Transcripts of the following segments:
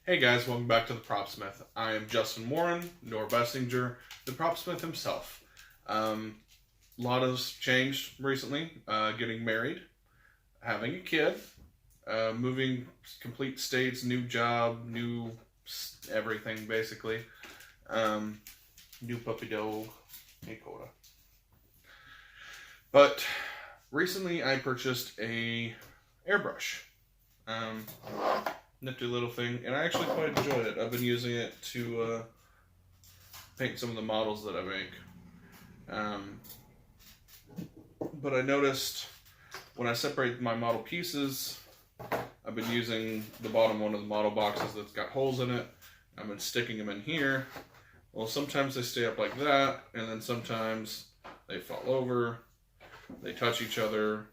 Hey guys, welcome back to the Propsmith. I am Justin Warren, nor Bessinger, the Propsmith himself. A lot has changed recently. Getting married, having a kid, moving complete states, new job, new everything basically. New puppy dog. Hey Coda. But recently I purchased a airbrush. Nifty little thing, and I actually quite enjoy it. I've been using it to paint some of the models that I make. But I noticed when I separate my model pieces, I've been using the bottom one of the model boxes that's got holes in it. I've been sticking them in here. Well, sometimes they stay up like that, and then sometimes they fall over, they touch each other,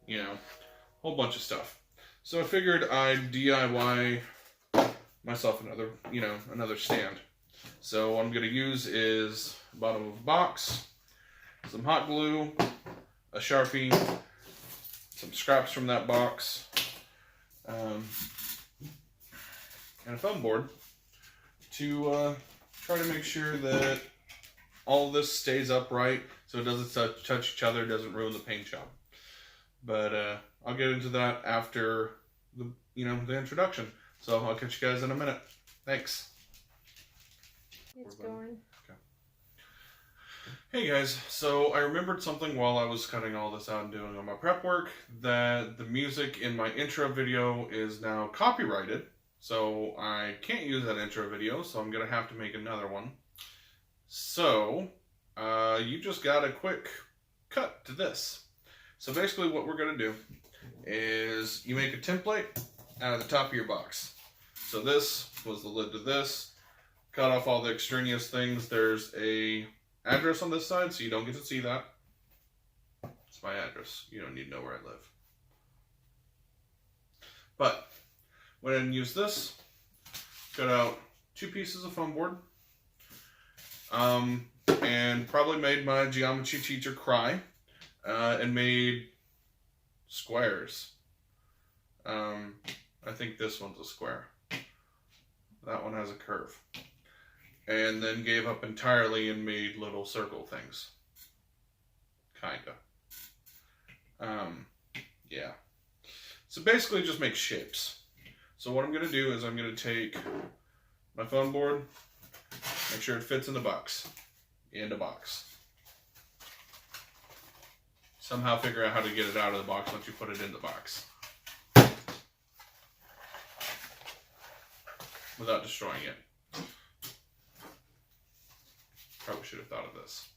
you know, a whole bunch of stuff. So I figured I'd DIY myself another stand. So what I'm going to use is bottom of a box, some hot glue, a Sharpie, some scraps from that box, and a foam board to try to make sure that all this stays upright so it doesn't touch each other, doesn't ruin the paint job. But I'll get into that after the introduction. So I'll catch you guys in a minute. Thanks. It's going. Okay. Hey guys, so I remembered something while I was cutting all this out and doing all my prep work, that the music in my intro video is now copyrighted. So I can't use that intro video, so I'm gonna have to make another one. So you just got a quick cut to this. So basically what we're going to do is you make a template out of the top of your box. So this was the lid to this. Cut off all the extraneous things. There's a address on this side, so you don't get to see that. It's my address. You don't need to know where I live. But went ahead and used this. Cut out 2 pieces of foam board. And probably made my geometry teacher cry. And made squares. I think this one's a square. That one has a curve. And then gave up entirely and made little circle things. Kinda. Yeah. So basically just make shapes. So what I'm going to do is I'm going to take my foam board, make sure it fits in the box. In the box. Somehow figure out how to get it out of the box once you put it in the box. Without destroying it. Probably should have thought of this.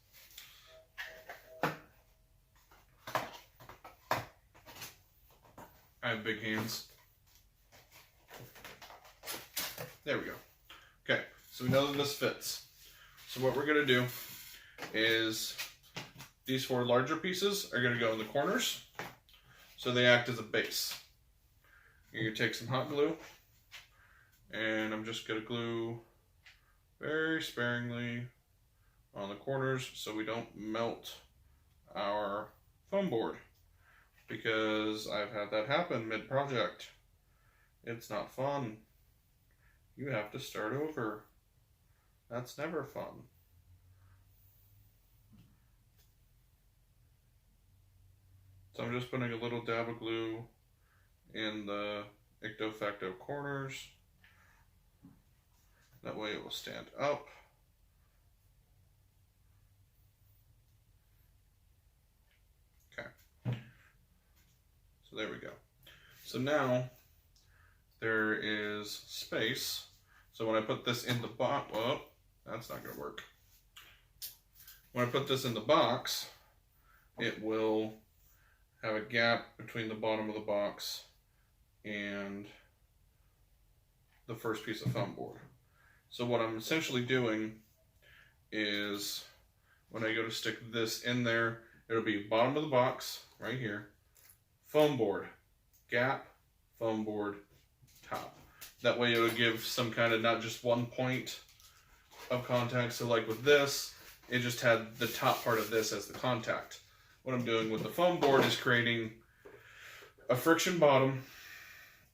I have big hands. There we go. Okay, so we know that this fits. So what we're going to do is these 4 larger pieces are going to go in the corners, so they act as a base. You're going to take some hot glue, and I'm just going to glue very sparingly on the corners so we don't melt our foam board, because I've had that happen mid-project. It's not fun. You have to start over. That's never fun. So I'm just putting a little dab of glue in the icto-facto corners. That way it will stand up. Okay. So there we go. So now there is space. So when I put this in the box, well, that's not going to work. When I put this in the box, it will have a gap between the bottom of the box and the first piece of foam board. So what I'm essentially doing is when I go to stick this in there, it'll be bottom of the box right here, foam board, gap, foam board, top. That way it'll give some kind of not just one point of contact. So like with this, it just had the top part of this as the contact. What I'm doing with the foam board is creating a friction bottom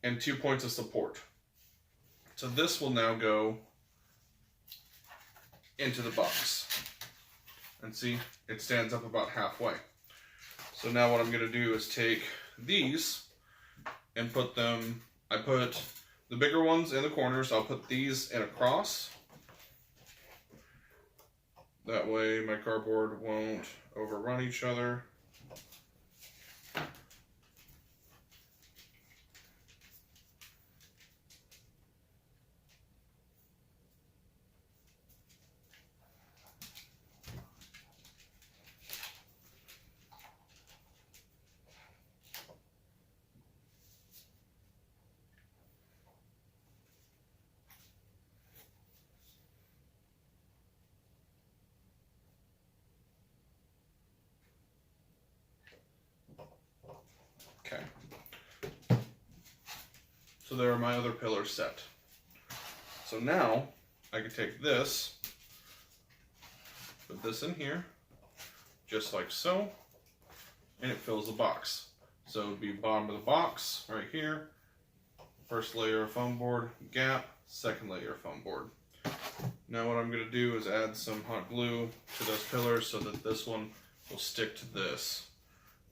and 2 points of support. So this will now go into the box. And see, it stands up about halfway. So now what I'm going to do is take these and put them, I put the bigger ones in the corners, I'll put these in a cross. That way my cardboard won't overrun each other. Okay. So there are my other pillars set. So now I can take this, put this in here, just like so, and it fills the box. So it would be bottom of the box right here, first layer of foam board, gap, second layer of foam board. Now what I'm going to do is add some hot glue to those pillars so that this one will stick to this.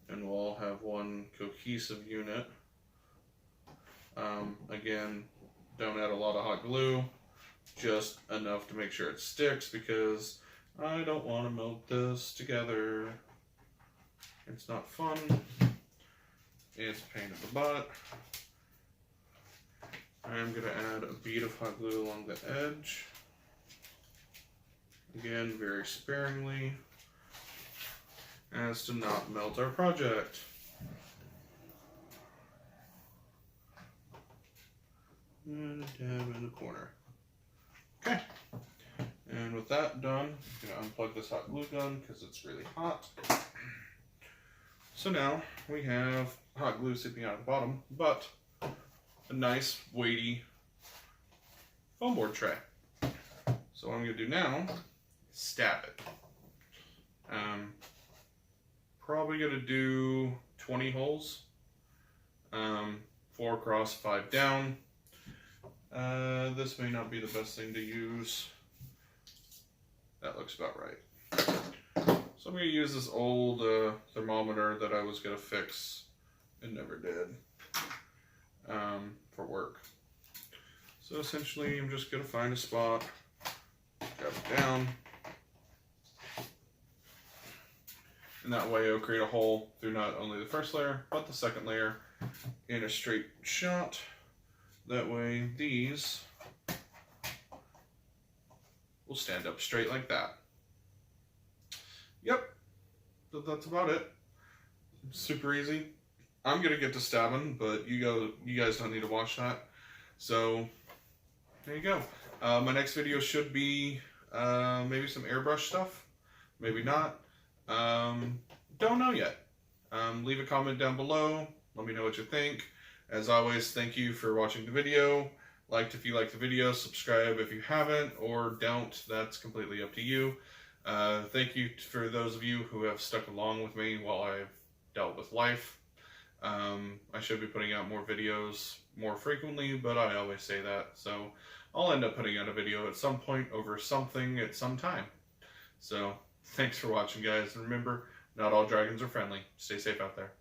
And we'll all have one cohesive unit. Again, don't add a lot of hot glue, just enough to make sure it sticks because I don't want to melt this together. It's not fun. It's a pain in the butt. I'm going to add a bead of hot glue along the edge. Again, very sparingly, as to not melt our project. And a dab in the corner. Okay. And with that done, I'm going to unplug this hot glue gun because it's really hot. So now we have hot glue seeping out of the bottom, but a nice weighty foam board tray. So what I'm going to do now is stab it. Probably going to do 20 holes, 4 across, 5 down. This may not be the best thing to use. That looks about right. So I'm going to use this old thermometer that I was going to fix and never did for work. So essentially I'm just going to find a spot, drop it down, and that way it'll create a hole through not only the first layer but the second layer in a straight shot. That way these will stand up straight like that. Yep, that's about it. Super easy. I'm gonna get to stabbing, but you guys don't need to watch that. So there you go. My next video should be maybe some airbrush stuff, maybe not. Don't know yet. Leave a comment down below. Let me know what you think. As always, thank you for watching the video. Like if you like the video, subscribe if you haven't, or don't. That's completely up to you. Thank you for those of you who have stuck along with me while I've dealt with life. I should be putting out more videos more frequently, but I always say that. So I'll end up putting out a video at some point over something at some time. So thanks for watching, guys. And remember, not all dragons are friendly. Stay safe out there.